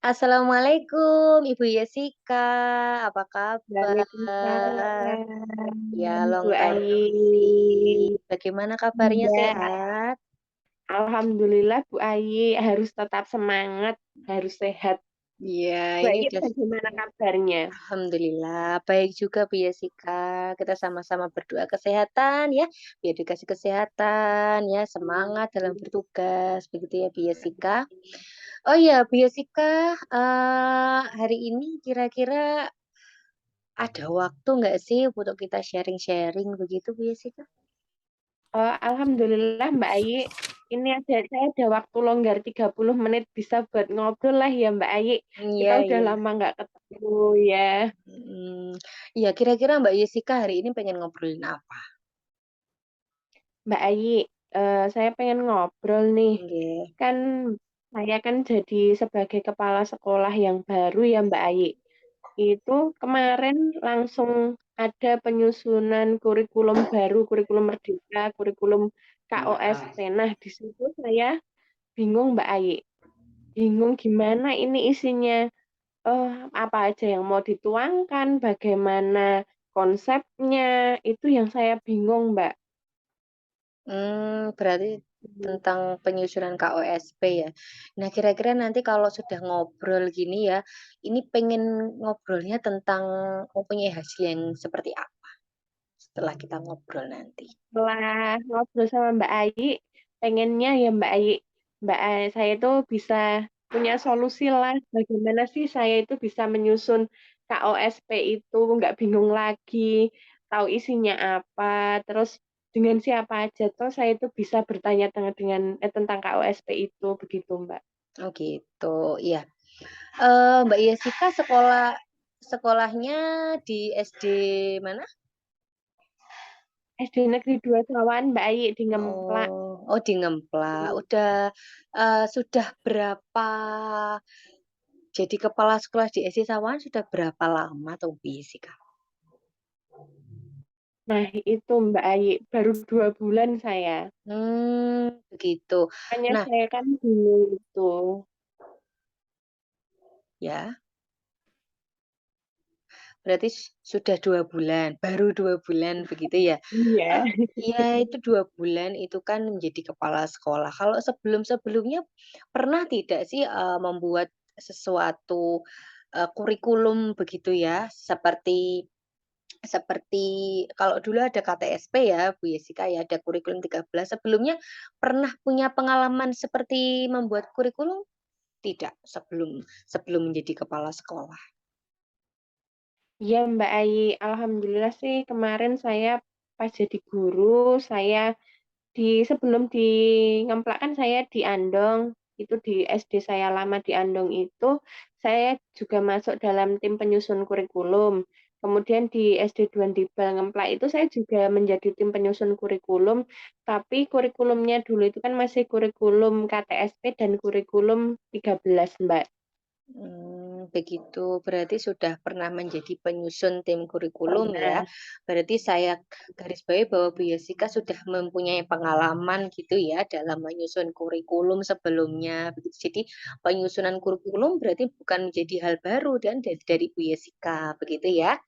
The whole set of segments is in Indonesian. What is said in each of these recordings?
Assalamualaikum Ibu Yesika, apa kabar? Waalaikumsalam, Ya, Bu long time no Ayi. see. Bagaimana kabarnya, Iya, sehat? alhamdulillah Bu Ayi harus tetap semangat, harus sehat. Iya, Bu ini Ayi udah bagaimana kabarnya? alhamdulillah baik juga Bu Yesika. Kita sama-sama berdoa kesehatan ya, biar dikasih kesehatan ya, semangat dalam bertugas, begitu ya Bu Yesika. Oh iya Bu Yesika, hari ini kira-kira ada waktu nggak sih untuk kita sharing-sharing begitu, Bu Yesika? Oh, alhamdulillah Mbak Ayi. Ini saya ada waktu longgar 30 menit bisa buat ngobrol lah ya Mbak Ayi. Kita Iya udah iya, lama nggak ketemu ya. mhm. Iya, kira-kira Mbak Yesika hari ini pengen ngobrolin apa? Mbak Ayi, saya pengen ngobrol nih. Nggih, Kan saya kan jadi sebagai kepala sekolah yang baru ya Mbak Ayi. Itu kemarin langsung ada penyusunan kurikulum baru, kurikulum Merdeka, kurikulum KOSP. Nah, di situ saya bingung Mbak Ayi. Bingung gimana ini isinya, apa aja yang mau dituangkan, bagaimana konsepnya, itu yang saya bingung, Mbak. berarti Mhm. tentang penyusunan KOSP ya. Nah, kira-kira nanti kalau sudah ngobrol gini ya, ini pengen ngobrolnya tentang mempunyai hasil yang seperti apa setelah kita ngobrol nanti? Setelah ngobrol sama Mbak Ayi, pengennya ya saya itu bisa punya solusi lah. Bagaimana sih saya itu bisa menyusun KOSP itu nggak bingung lagi, tahu isinya apa, terus dengan siapa aja tuh saya itu bisa bertanya tentang KOSP itu begitu Mbak. Oh gitu, iya. Mbak Yesika sekolahnya di SD mana? SD Negeri 2 Sawan Mbak Ayi di Ngemplak. Oh di Ngemplak. Sudah berapa jadi kepala sekolah di SD Sawangan sudah berapa lama tuh, Bu Yesika? Nah itu Mbak Ayi, baru 2 bulan saya. Begitu. Makanya Nah saya kan bingung itu. ya, berarti sudah 2 bulan, baru 2 bulan begitu ya? Iya. Iya itu 2 bulan itu kan menjadi kepala sekolah. Kalau sebelum-sebelumnya pernah tidak sih, membuat sesuatu, kurikulum begitu ya, seperti seperti kalau dulu ada KTSP ya, Bu Yesika ya, ada kurikulum 13. Sebelumnya pernah punya pengalaman seperti membuat kurikulum? Tidak, sebelum sebelum menjadi kepala sekolah? Iya Mbak Ayi, alhamdulillah sih kemarin saya pas jadi guru, sebelum di Ngemplak kan saya di Andong, itu di SD saya lama di Andong itu, saya juga masuk dalam tim penyusun kurikulum. Kemudian di SD Dua Ngemplak itu saya juga menjadi tim penyusun kurikulum, tapi kurikulumnya dulu itu kan masih kurikulum KTSP dan kurikulum 13 Mbak. Begitu. Berarti sudah pernah menjadi penyusun tim kurikulum ya. Pernah. Berarti saya garis bawahi bahwa Bu Yesika sudah mempunyai pengalaman gitu ya dalam menyusun kurikulum sebelumnya, begitu. Jadi penyusunan kurikulum berarti bukan menjadi hal baru dan dari Bu Yesika, begitu ya.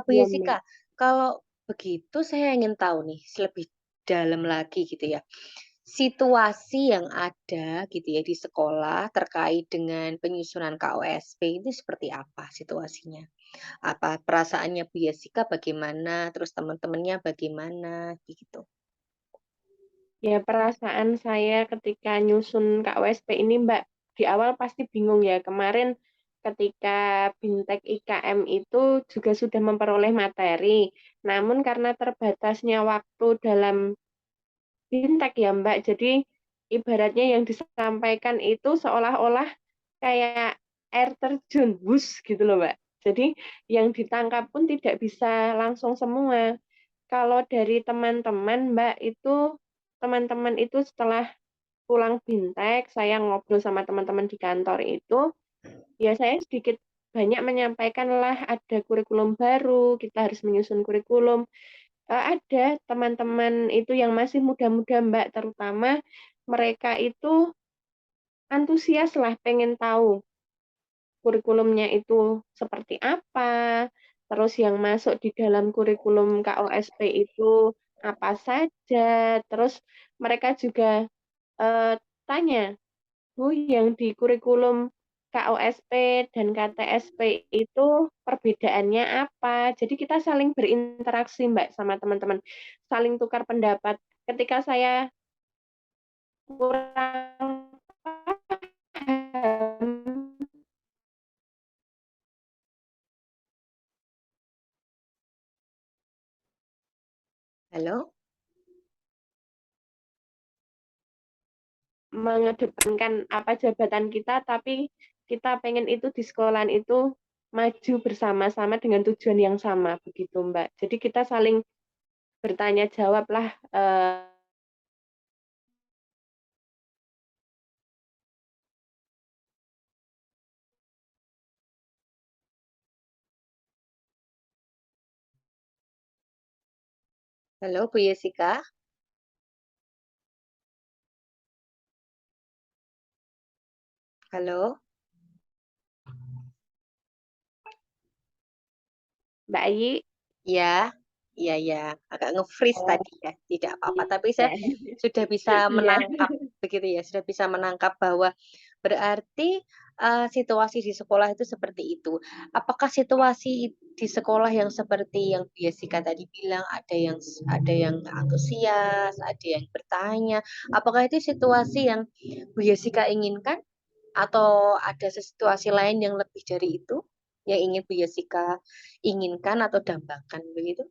Bu Iya Mbak. Yesika, kalau begitu saya ingin tahu nih lebih dalam lagi gitu ya. Situasi yang ada gitu ya di sekolah terkait dengan penyusunan KOSP itu seperti apa situasinya? Apa perasaannya Bu Yesika bagaimana? Terus teman-temannya bagaimana? Begitu. Ya, perasaan saya ketika nyusun KUSP ini, Mbak, di awal pasti bingung ya. Kemarin ketika Bintek IKM itu juga sudah memperoleh materi, namun karena terbatasnya waktu dalam Bintek ya, Mbak, jadi ibaratnya yang disampaikan itu seolah-olah kayak air terjun, wus gitu loh, Mbak. Jadi yang ditangkap pun tidak bisa langsung semua. Kalau dari teman-teman itu setelah pulang Bintek, saya ngobrol sama teman-teman di kantor itu, ya saya sedikit banyak menyampaikan lah ada kurikulum baru, kita harus menyusun kurikulum. Ada teman-teman itu yang masih muda-muda, Mbak, terutama mereka itu antusias lah, pengen tahu kurikulumnya itu seperti apa, terus yang masuk di dalam kurikulum KOSP itu apa saja, terus mereka juga tanya, "Oh, yang di kurikulum KOSP dan KTSP itu perbedaannya apa?" Jadi kita saling berinteraksi, Mbak, sama teman-teman, saling tukar pendapat. Ketika saya kurang paham, Halo? mengedepankan apa jabatan kita, tapi kita pengen itu di sekolahan itu maju bersama-sama dengan tujuan yang sama, begitu, Mbak. Jadi kita saling bertanya jawab lah. Halo, Bu Yesika? Halo? Mbak Ayi. Ya, iya ya, agak nge-freeze Oh, tadi ya, tidak apa-apa. Tapi saya iya. sudah bisa Iya. menangkap, begitu ya, sudah bisa menangkap bahwa berarti, situasi di sekolah itu seperti itu. Apakah situasi di sekolah yang seperti yang Jessica tadi bilang, ada yang antusias, ada yang bertanya, apakah itu situasi yang Bu Jessica inginkan? Atau ada situasi lain yang lebih dari itu, yang ingin Bu Jessica inginkan atau dambakan begitu?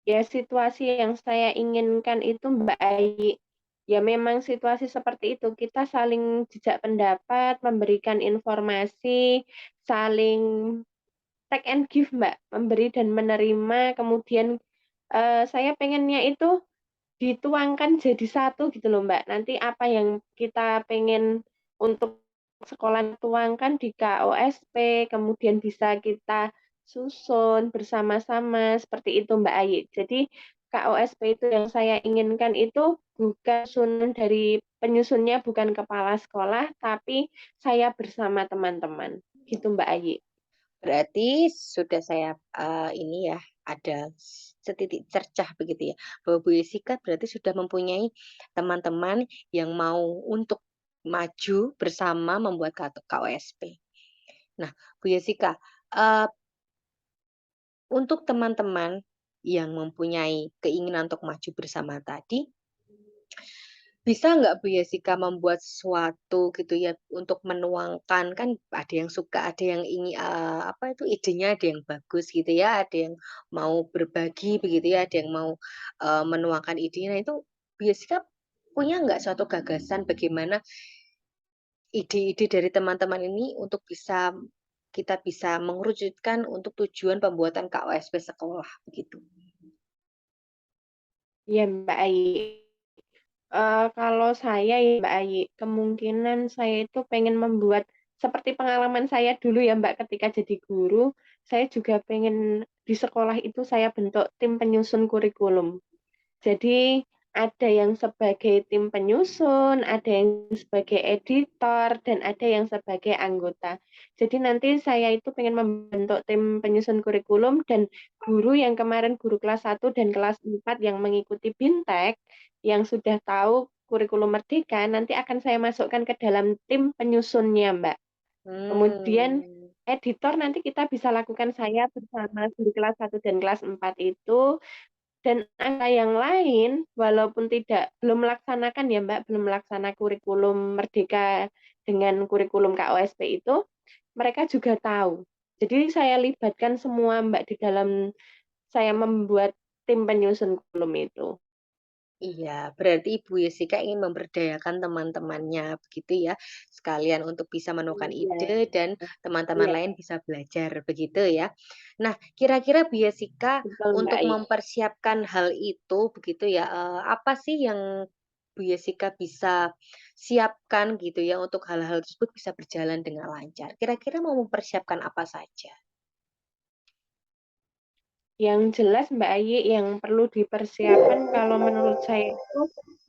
Ya, situasi yang saya inginkan itu, Mbak Ayi, ya memang situasi seperti itu. Kita saling jejak pendapat, memberikan informasi, saling take and give, Mbak, memberi dan menerima. Kemudian saya pengennya itu dituangkan jadi satu gitu loh, Mbak. Nanti apa yang kita pengen untuk sekolah tuangkan di KOSP, kemudian bisa kita susun bersama-sama seperti itu, Mbak Ayi. Jadi KOSP itu yang saya inginkan itu bukan susunan dari penyusunnya bukan kepala sekolah, tapi saya bersama teman-teman. Gitu, Mbak Ayi. Berarti sudah saya, ini ya, ada setitik cercah begitu ya, bahwa Bu Jessica berarti sudah mempunyai teman-teman yang mau untuk maju bersama membuat KOSP. Nah, Bu Jessica, eee, untuk teman-teman yang mempunyai keinginan untuk maju bersama tadi, bisa nggak Bu Jessica membuat sesuatu gitu ya, untuk menuangkan, kan ada yang suka, ada yang ingin apa itu, idenya ada yang bagus gitu ya, ada yang mau berbagi begitu ya, ada yang mau, menuangkan idenya. Nah itu Bu Jessica punya nggak suatu gagasan bagaimana ide-ide dari teman-teman ini untuk kita bisa mengerucutkan untuk tujuan pembuatan KOSP sekolah, begitu? Iya, Mbak Ayi. Kalau saya ya, Mbak Ayi, kemungkinan saya itu pengen membuat seperti pengalaman saya dulu ya, Mbak, ketika jadi guru, saya juga pengen di sekolah itu saya bentuk tim penyusun kurikulum. Jadi ada yang sebagai tim penyusun, ada yang sebagai editor, dan ada yang sebagai anggota. Jadi nanti saya itu pengen membentuk tim penyusun kurikulum dan guru yang kemarin guru kelas 1 dan kelas 4 yang mengikuti Bintek, yang sudah tahu kurikulum Merdeka, nanti akan saya masukkan ke dalam tim penyusunnya, Mbak. Kemudian Hmm. editor nanti kita bisa lakukan saya bersama guru kelas 1 dan kelas 4 itu, dan angka yang lain, walaupun belum melaksanakan ya Mbak, belum melaksanakan kurikulum Merdeka dengan kurikulum KOSP itu, mereka juga tahu. Jadi saya libatkan semua Mbak di dalam saya membuat tim penyusun kurikulum itu. Iya, berarti Ibu Jessica ingin memberdayakan teman-temannya, begitu ya? Sekalian untuk bisa menemukan Iya, ide dan teman-teman iya, lain bisa belajar, begitu ya? Nah, kira-kira Bu Jessica betul Mbak untuk Ai. mempersiapkan hal itu, begitu ya, apa sih yang Bu Jessica bisa siapkan gitu ya, untuk hal-hal tersebut bisa berjalan dengan lancar? Kira-kira mau mempersiapkan apa saja? Yang jelas Mbak Ai yang perlu dipersiapkan kalau menurut saya itu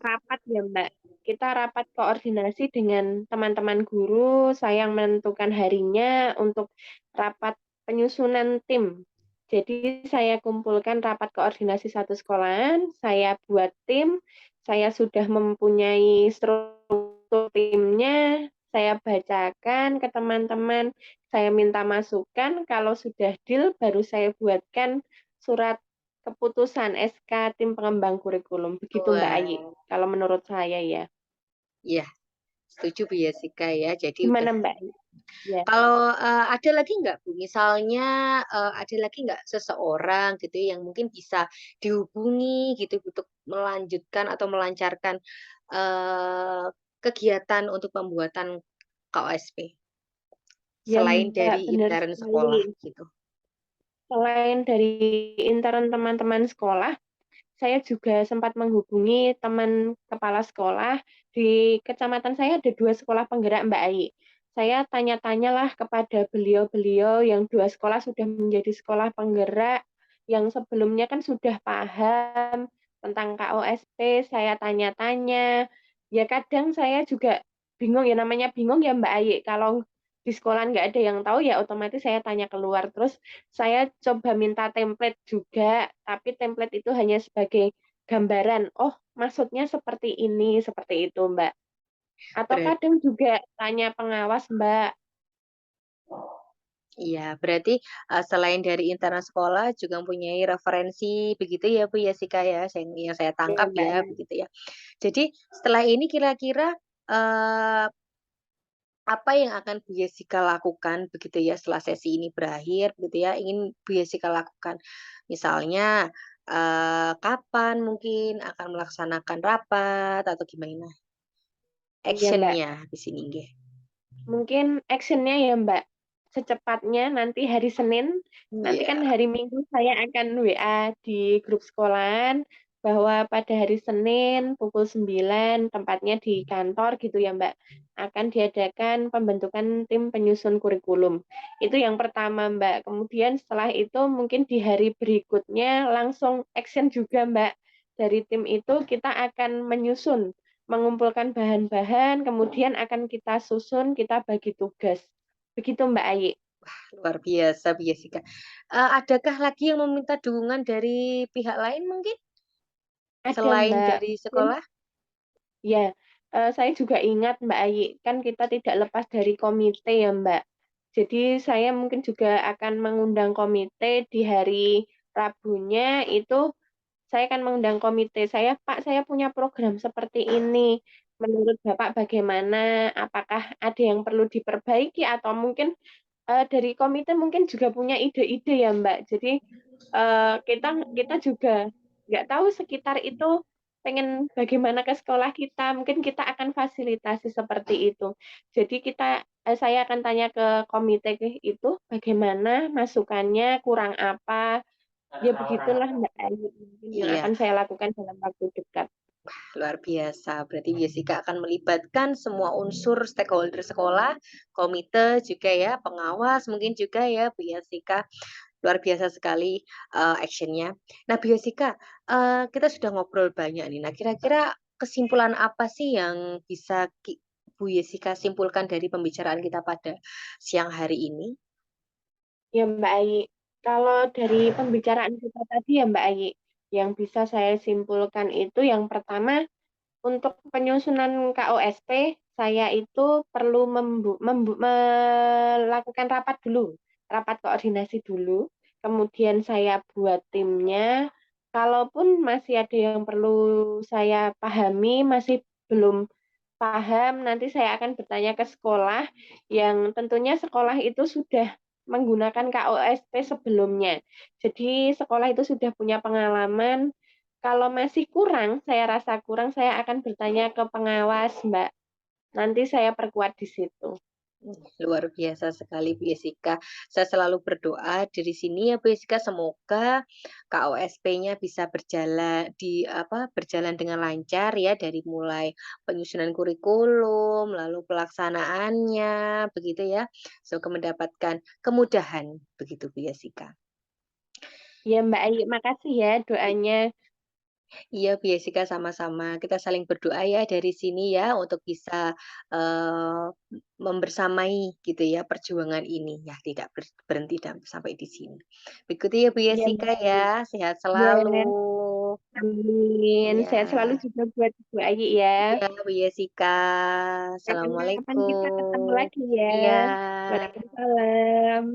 rapat ya Mbak. kita rapat koordinasi dengan teman-teman guru, saya yang menentukan harinya untuk rapat penyusunan tim. Jadi saya kumpulkan rapat koordinasi satu sekolahan, saya buat tim, saya sudah mempunyai struktur timnya, saya bacakan ke teman-teman, saya minta masukan, kalau sudah deal baru saya buatkan surat keputusan SK tim pengembang kurikulum. Begitu Mbak Ayi, Wah, kalau menurut saya ya. iya, setuju Bu Yesika ya. Jadi udah Gimana Mbak Ayi? Ya. kalau, ada lagi nggak Bu, misalnya, ada lagi nggak seseorang gitu ya yang mungkin bisa dihubungi gitu untuk melanjutkan atau melancarkan, eee, kegiatan untuk pembuatan KOSP, Ya selain Mbak, dari benar intern sekolah sekali. gitu? Selain dari intern teman-teman sekolah, saya juga sempat menghubungi teman kepala sekolah. Di kecamatan saya ada 2 sekolah penggerak, Mbak Ai. Saya tanya-tanyalah kepada beliau-beliau yang 2 sekolah sudah menjadi sekolah penggerak, yang sebelumnya kan sudah paham tentang KOSP, saya tanya-tanya. Ya kadang saya juga bingung ya, namanya bingung ya Mbak Ai, kalau di sekolah nggak ada yang tahu ya otomatis saya tanya keluar. Terus saya coba minta template juga, tapi template itu hanya sebagai gambaran. Oh, maksudnya seperti ini, seperti itu, Mbak. Atau Berat kadang juga tanya pengawas, Mbak. iya, berarti, selain dari internal sekolah juga mempunyai referensi begitu ya, Bu Yesika ya, yang saya Ya, tangkap Mbak. ya, begitu ya. Jadi setelah ini kira-kira, eee, apa yang akan Bu Yesika lakukan begitu ya setelah sesi ini berakhir begitu ya, ingin Bu Yesika lakukan? Misalnya, kapan mungkin akan melaksanakan rapat atau gimana Iya, Mbak. action-nya di sini nggih? Mungkin action-nya ya, Mbak, secepatnya nanti hari Senin, nanti kan Iya, hari Minggu saya akan WA di grup sekolahan bahwa pada hari Senin pukul 9 tempatnya di kantor gitu ya, Mbak, akan diadakan pembentukan tim penyusun kurikulum. Itu yang pertama, Mbak. Kemudian setelah itu mungkin di hari berikutnya langsung action juga, Mbak. Dari tim itu kita akan menyusun mengumpulkan bahan-bahan, kemudian akan kita susun, kita bagi tugas. Begitu Mbak Ayi. luar biasa Bu Yesika. Adakah lagi yang meminta dukungan dari pihak lain mungkin, Ada selain Mbak, dari mungkin sekolah? ya, saya juga ingat Mbak Ayi, kan kita tidak lepas dari komite ya Mbak. Jadi saya mungkin juga akan mengundang komite di hari Rabunya itu saya akan mengundang komite saya, "Pak, saya punya program seperti ini. Menurut Bapak bagaimana? Apakah ada yang perlu diperbaiki atau mungkin dari komite mungkin juga punya ide-ide ya, Mbak. Jadi, kita kita juga nggak tahu sekitar itu pengen bagaimana ke sekolah kita, mungkin kita akan fasilitasi seperti itu. Jadi saya akan tanya ke komite itu bagaimana masukannya, kurang apa, ya begitulah Mbak Ayu, mungkin yang Iya. akan saya lakukan dalam waktu dekat. Luar biasa, berarti Jessica akan melibatkan semua unsur stakeholder sekolah, komite juga ya, pengawas mungkin juga ya Bu Jessica. Luar biasa sekali, action-nya. Nah Bu Jessica, kita sudah ngobrol banyak nih. Nah kira-kira kesimpulan apa sih yang bisa Bu Jessica simpulkan dari pembicaraan kita pada siang hari ini? Ya Mbak Ayi, kalau dari pembicaraan kita tadi ya Mbak Ayi, yang bisa saya simpulkan itu yang pertama, untuk penyusunan KOSP, saya itu perlu melakukan rapat dulu, rapat koordinasi dulu, kemudian saya buat timnya. Kalaupun masih ada yang perlu saya pahami, masih belum paham, nanti saya akan bertanya ke sekolah yang tentunya sekolah itu sudah menggunakan KOSP sebelumnya. Jadi sekolah itu sudah punya pengalaman. Kalau masih kurang, saya rasa kurang, saya akan bertanya ke pengawas, Mbak. Nanti saya perkuat di situ. Luar biasa sekali Bu Jessica. Saya selalu berdoa dari sini ya Bu Jessica, semoga KOSP-nya bisa berjalan dengan lancar ya dari mulai penyusunan kurikulum, lalu pelaksanaannya, begitu ya. Semoga mendapatkan kemudahan begitu Bu Jessica. Ya, Mbak Ayu, makasih ya doanya. Iya, Bu Jessica, sama-sama. Kita saling berdoa ya dari sini ya untuk bisa, eee, membersamai gitu ya perjuangan ini ya, tidak berhenti sampai di sini. Begitu ya, Bu Iya, Jessica Mbak. ya, sehat selalu. Iya, amin. Sehat selalu Iya. juga buat Ibu Ayi ya. Iya, Bu Jessica. Kapan-kapan kita ketemu Assalamualaikum. lagi ya. Iya. Waalaikumsalam.